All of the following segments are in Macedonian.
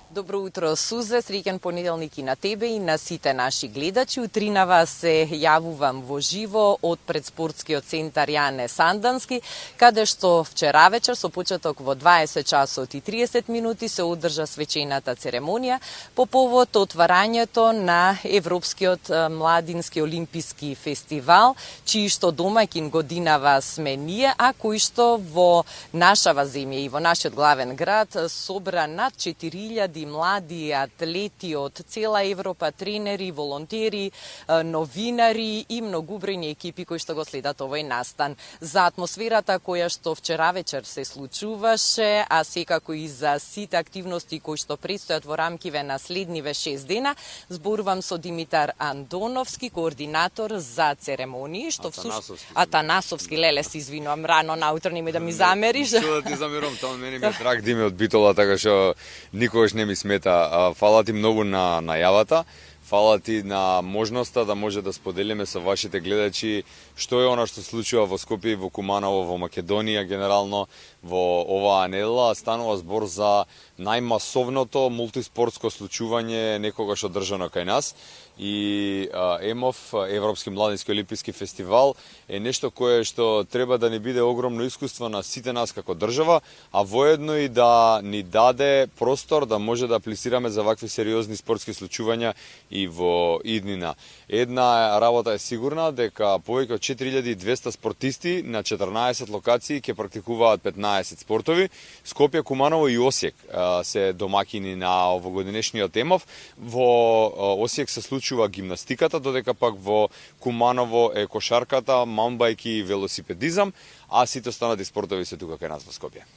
Добро утро, Сузе, среќен понеделник и на тебе и на сите наши гледачи. Утринава се јавувам во живо од пред спортскиот центар Јане Сандански, каде што вчера вечер со почеток во 20 часот и 30 минути се одржа свечената церемонија по повод отварањето на Европскиот младински олимписки фестивал, чиј што домаќин годинава сме ние, а кој што во нашава земја и во нашиот главен град собра над 4000 млади атлети од цела Европа, тренери, волонтери, новинари и многубројни екипи кои што го следат овој настан. За атмосферата која што вчера вечер се случуваше, а секако и за сите активности кои што предстојат во рамкиве на следниве 6 дена, зборувам со Димитар Андоновски, координатор за церемонии, што Атанасовски, леле се извинувам, рано наутро нема да ми замериш. Што да ти замерам, тоа мене ми е драг Диме од Битола, така што никогаш не ми смета. Фала ти многу на најавата. Фала ти на можноста да може да споделиме со вашите гледачи што е она што случува во Скопје и во Куманово, во Македонија, генерално во оваа недела. Станува збор за најмасовното мултиспортско случување некогаш одржано кај нас. И ЕМОФ, Европски младински олимписки фестивал, е нешто кое што треба да ни биде огромно искуство на сите нас како држава, а воедно и да ни даде простор да може да аплицираме за вакви сериозни спортски случувања и во иднина. Една работа е сигурна, дека повеќе од 4200 спортисти на 14 локации ќе практикуваат 15 спортови. Скопје, Куманово и Осијек се домакини на овогодинешниот ЕМОФ. Во Осијек се случува гимнастиката, додека пак во Куманово е кошарката, маунбајк и велосипедизам, а сите останати спортови се тука кај нас во Скопје.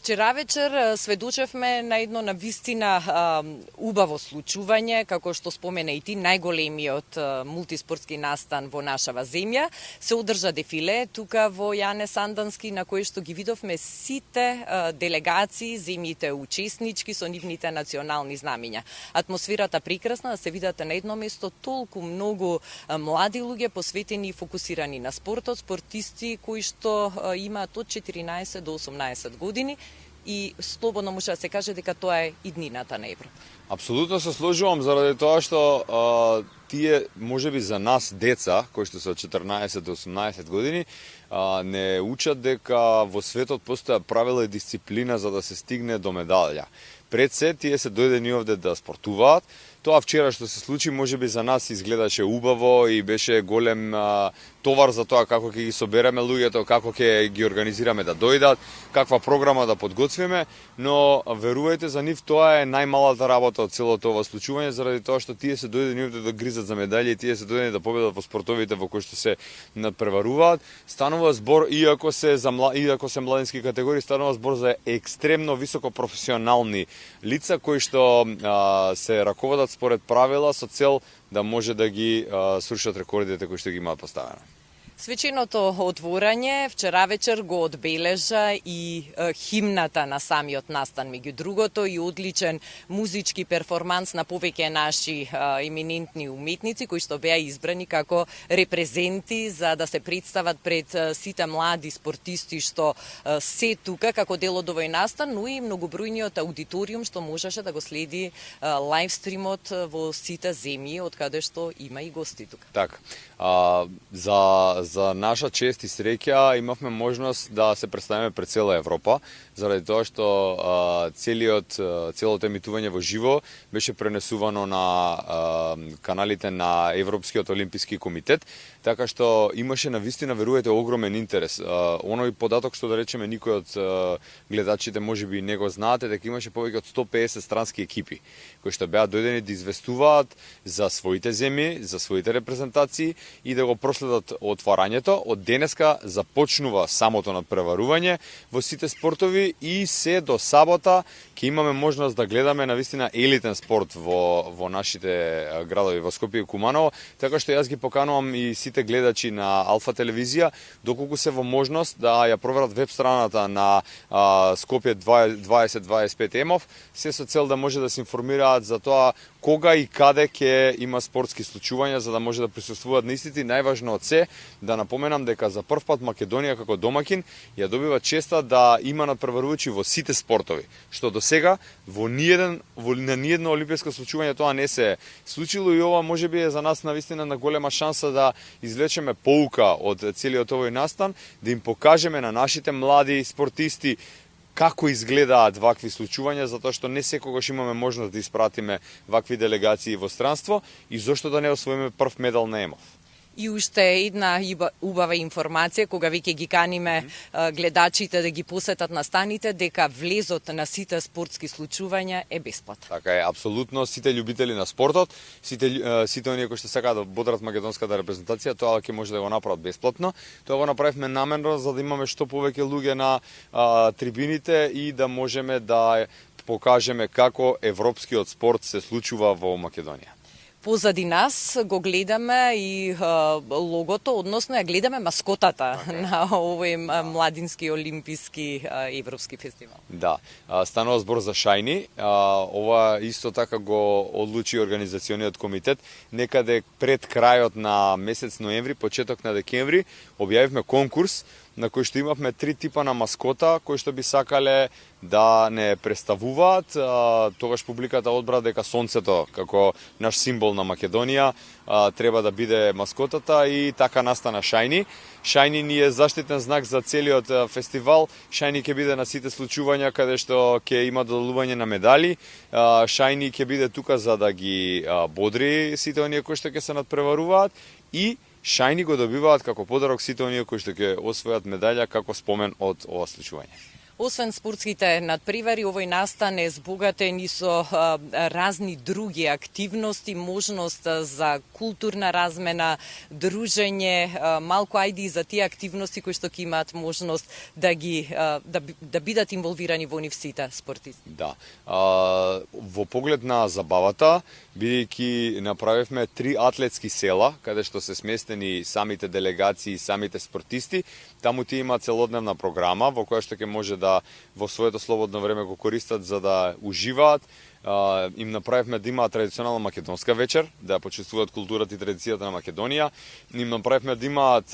Вчера вечер сведочевме на едно навистина убаво случување, како што спомена и ти, најголемиот мултиспортски настан во нашава земја. Се одржа дефиле тука во Јане Сандански, на кој што ги видовме сите делегации, земјите учеснички со нивните национални знамиња. Атмосферата прекрасна, да се видате на едно место толку многу млади луѓе посветени и фокусирани на спортот, спортисти кои што имаат од 14 до 18 години, и слободно може да се каже дека тоа е иднината на Европа. Апсолутно се сложувам заради тоа што тие можеби за нас деца кои што се од 14 до 18 години не учат дека во светот постоја правила и дисциплина за да се стигне до медалја. Пред се тие се дојдени овде да спортуваат. Тоа вчера што се случи можеби за нас изгледаше убаво и беше голем товар за тоа како ќе ги собереме луѓето, како ќе ги организираме да дојдат, каква програма да подготвиме, но верувајте, за нив тоа е најмалата работа од целото ова случување, заради тоа што тие се дојдени овде да гризат за медали, тие се дојдени да победат во спортовите во кои што се надпреваруваат. Станува збор, иако се младински категории, станува збор за екстремно високо професионални лица кои што се раководат според правила со цел да може да ги срушат рекордите кои што ги имаат поставено. Свеченото отворање вчера вечер го одбележа и химната на самиот настан, меѓу другото и одличен музички перформанс на повеќе наши еминентни уметници кои што беа избрани како репрезенти за да се представат пред сите млади спортисти што се тука како дел од овој настан, но и многобројниот аудиториум што можеше да го следи лајвстримот во сите земји од каде што има и гости тука. Така. За наша чест и среќа имавме можност да се представиме пред цела Европа, заради тоа што целото емитување во живо беше пренесувано на каналите на Европскиот олимписки комитет, така што имаше навистина, верувајте, огромен интерес. Оној податок што да речеме никој од гледачите можеби не го знаате, дека имаше повеќе од 150 странски екипи кои што беа дојдени да известуваат за своите земји, за своите репрезентации и да го проследат отварањето. Од денеска започнува самото надпреварување во сите спортови и се до сабота ќе имаме можност да гледаме навистина елитен спорт во нашите градови во Скопје и Куманово, така што јас ги поканувам и сите гледачи на Алфа телевизија, доколку се во можност да ја проверат веб страната на Скопје 2025 ЕМОФ, се со цел да може да се информираат за тоа кога и каде ќе има спортски случувања, за да може да присуствуваат на спортистите и најважно од се да напоменам дека за прв пат Македонија како домакин ја добива честа да има надпреварувачи во сите спортови, што до сега на ниедно олимпијско случување тоа не се случило и ова можеби е за нас навистина на голема шанса да извлечеме поука од целиот овој настан, да им покажеме на нашите млади спортисти како изгледаат вакви случувања, затоа што не секогаш имаме можност да испратиме вакви делегации во странство и зошто да не освоиме прв медал на ЕМОВ. И уште една убава информација, кога веќе ги каниме гледачите да ги посетат настаните, дека влезот на сите спортски случувања е бесплатен. Така е, апсолутно, сите љубители на спортот, сите оние кои што сакаат да бодрат македонската репрезентација, тоа ќе може да го направат бесплатно. Тоа го направивме намерно за да имаме што повеќе луѓе на трибините и да можеме да покажеме како европскиот спорт се случува во Македонија. Позади нас го гледаме и логото, односно ја гледаме маскотата на овој младински олимписки европски фестивал. Да, станува збор за Шајни. Ова исто така го одлучи организациониот комитет. Некаде пред крајот на месец ноември, почеток на декември, објавивме конкурс на кој што имавме 3 типа на маскота кои што би сакале да не представуваат. Тогаш публиката одбра дека сонцето како наш символ на Македонија треба да биде маскотата и така настана Шајни. Шајни ни е заштитен знак за целиот фестивал. Шајни ќе биде на сите случувања каде што ќе има доделување на медали. Шајни ќе биде тука за да ги бодри сите оние кои што ќе се надпреваруваат и Шајни го добиваат како подарок сите оние кои што ќе освојат медаља како спомен од ова случување. Освен спортските надпревари, овој настан е збогатен и со разни други активности, можност за културна размена, дружење, малку ајди и за тие активности кои што ќе имаат можност да бидат инволвирани во нив сите спортисти. Да. Во поглед на забавата, бидејќи направивме 3 атлетски села, каде што се сместени самите делегации и самите спортисти, таму ти има целодневна програма во која што ќе може да во своето слободно време го користат за да уживаат. Им направивме да имаат традиционална македонска вечер, да почувствуваат културата и традицијата на Македонија. Им направивме да имаат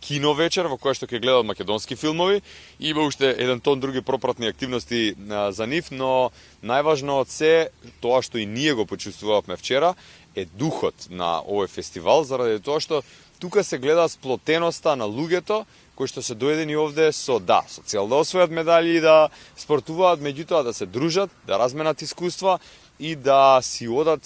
кино вечер во која што ќе гледаат македонски филмови и има уште еден тон други пропратни активности за нив, но најважно од се, тоа што и ние го почувствувавме вчера, е духот на овој фестивал, заради тоа што тука се гледа сплотеноста на луѓето кои што се доедени овде со цел да освојат медали и да спортуваат, меѓутоа да се дружат, да разменат искуства и да си одат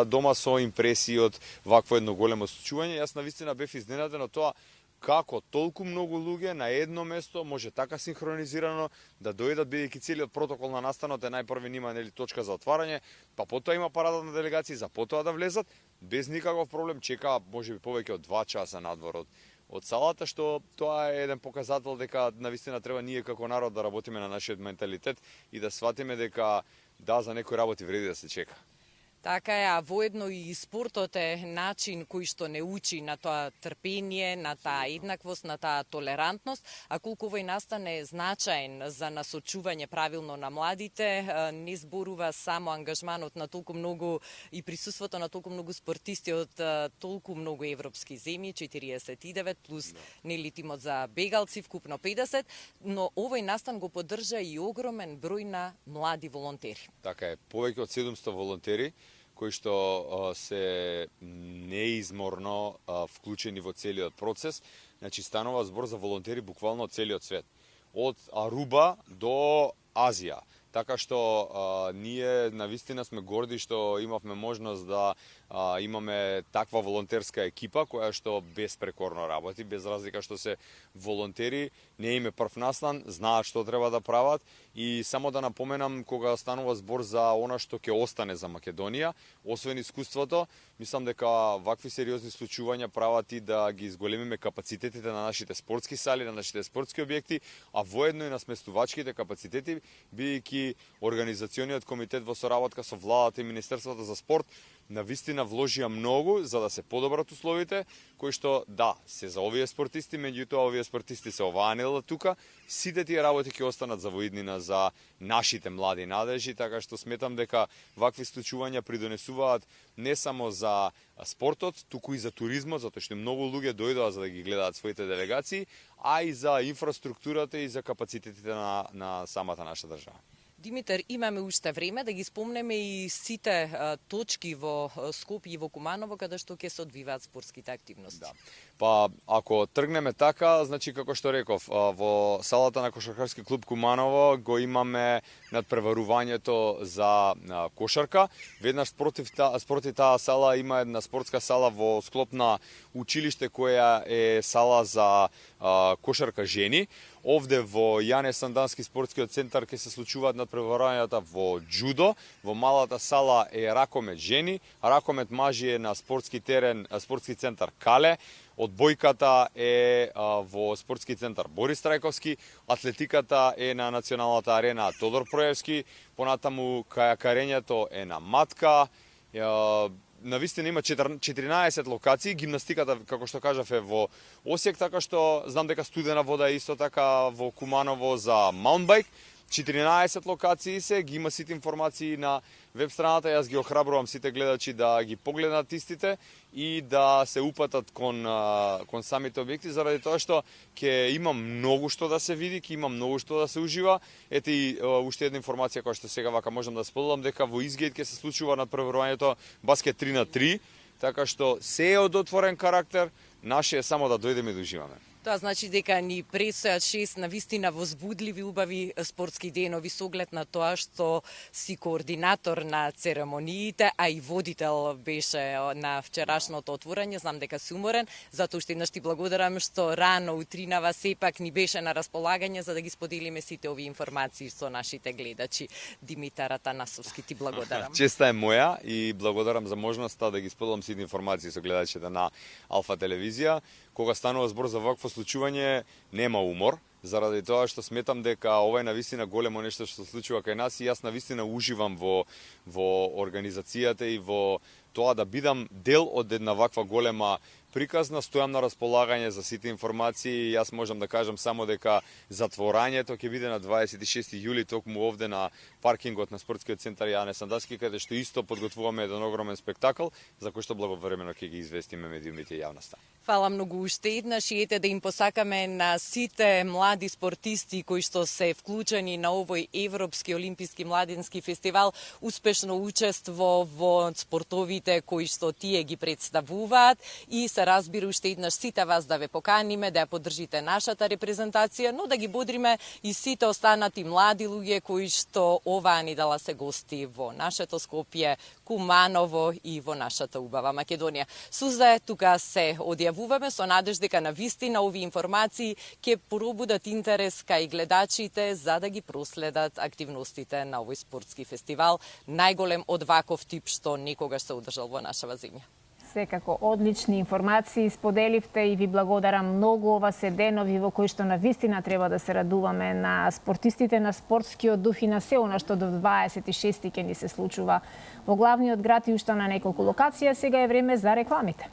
дома со импресии од вакво едно големо случување. Јас навистина бев изненаден од тоа како толку многу луѓе на едно место може така синхронизирано да дојдат, бидејќи целиот протокол на настанот е најпрви нима точка за отварање, па потоа има парада на делегации за потоа да влезат, без никаков проблем, чекаа можеби повеќе од 2 часа надвор од салата, што тоа е еден показател дека навистина треба ние како народ да работиме на нашиот менталитет и да сватиме дека за некои работи вреди да се чека. Така е, а воедно и спортот е начин кој што не учи на тоа трпение, на таа еднаквост, на таа толерантност, а колку овој настан е значаен за насочување правилно на младите, не зборува само ангажманот на толку многу и присуството на толку многу спортисти од толку многу европски земји, 49 плюс нели тимот за бегалци, вкупно 50, но овој настан го поддржа и огромен број на млади волонтери. Така е, повеќе од 700 волонтери кои што се неизморно вклучени во целиот процес. Значи, станува збор за волонтери буквално од целиот свет. Од Аруба до Азија. Така што ние навистина сме горди што имавме можност да имаме таква волонтерска екипа која што безпрекорно работи, без разлика што се волонтери, не им е прв настан, знаат што треба да прават и само да напоменам кога станува збор за она што ќе остане за Македонија, освен искуството, мислам дека вакви сериозни случувања прават и да ги изголемиме капацитетите на нашите спортски сали, на нашите спортски објекти, а воедно и на сместувачките капацитети, бидејќи Самденски, организациониот комитет во соработка со владата и Министерството за спорт навистина вложија многу за да се подобрат условите, кои што да, се за овие спортисти, меѓутоа овие спортисти се оваа недела тука, сите тие работи ќе останат за воиднина за нашите млади надежи, така што сметам дека вакви случувања придонесуваат не само за спортот, туку и за туризмот, затоа што многу луѓе дојдоа за да ги гледаат своите делегации, а и за инфраструктурата и за капацитетите на самата наша држава. Димитар, имаме уште време да ги спомнеме и сите точки во Скопје и во Куманово каде што ќе се одвиваат спортските активности. Да. Па, ако тргнеме така, значи како што реков, во салата на Кошаркарски клуб Куманово го имаме надпреварувањето за кошарка. Веднаш спроти таа сала има една спортска сала во склоп на училиште која е сала за кошарка жени. Овде во Јане Сандански спортскиот центар ќе се случуваат надпреварувањата во џудо, во малата сала е ракомет жени, ракомет мажи е на спортски терен, спортски центар Кале, одбојката е во спортски центар Борис Трајковски, атлетиката е на националната арена Тодор Проевски, понатаму кајакарењето е на Матка, навистина има 14 локации, гимнастиката, како што кажав, е во Осијек, така што знам дека студена вода е исто така во Куманово за маунтбајк. 14 локации се, ги има сите информации на веб страната, јас ги охрабрувам сите гледачи да ги погледнат истите и да се упатат кон самите објекти, заради тоа што ќе има многу што да се види, ќе има многу што да се ужива. Ете и уште една информација која што сега вака можам да споделам, дека во Изгейт ќе се случува надпреварувањето баскет 3-3, така што се е од отворен карактер, наше е само да дојдеме и да уживаме. Тоа значи дека ни предстојат 6 навистина возбудливи, убави спортски денови со оглед на тоа што си координатор на церемониите, а и водител беше на вчерашното отворање. Знам дека си уморен, затоа уште еднаш ти благодарам што рано утринава сепак ни беше на располагање за да ги споделиме сите овие информации со нашите гледачи. Димитар Атанасовски, ти благодарам. Честа е моја и благодарам за можноста да ги споделам сите информации со гледачите на Алфа телевизија. Кога станува збор за вакво случување, нема умор, заради тоа што сметам дека ова е навистина големо нешто што се случува кај нас и јас навистина уживам во организацијата и во тоа да бидам дел од една ваква голема приказна, стојам на располагање за сите информации. Јас можам да кажам само дека затворањето ќе биде на 26 јули токму овде на паркингот на спортскиот центар Јане Сандански, каде што исто подготвуваме еден огромен спектакл за кој што благовремено ќе ги известиме медиумите и јавноста. Фала многу уште еднаш и ете да им посакаме на сите млади спортисти кои што се вклучени на овој Европски олимписки младински фестивал успешно учество во спортовите кои што тие ги представуваат и се разбира уште еднаш сите вас да ве поканиме да ја поддржите нашата репрезентација, но да ги бодриме и сите останати млади луѓе кои што оваа недела се гости во нашето Скопје, Куманово и во нашата убава Македонија. Сузде, тука се одјавуваме со надеж дека навистина овие информации ќе пробудат интерес кај гледачите за да ги проследат активностите на овој спортски фестивал, најголем од ваков тип што некогаш се одржал во нашава земја. Секако одлични информации споделивте и ви благодарам многу. Ова се денови во кои што навистина треба да се радуваме на спортистите, на спортскиот дух и на се она што до 26 ќе ни се случува во главниот град и уште на неколку локација. Сега е време за рекламите.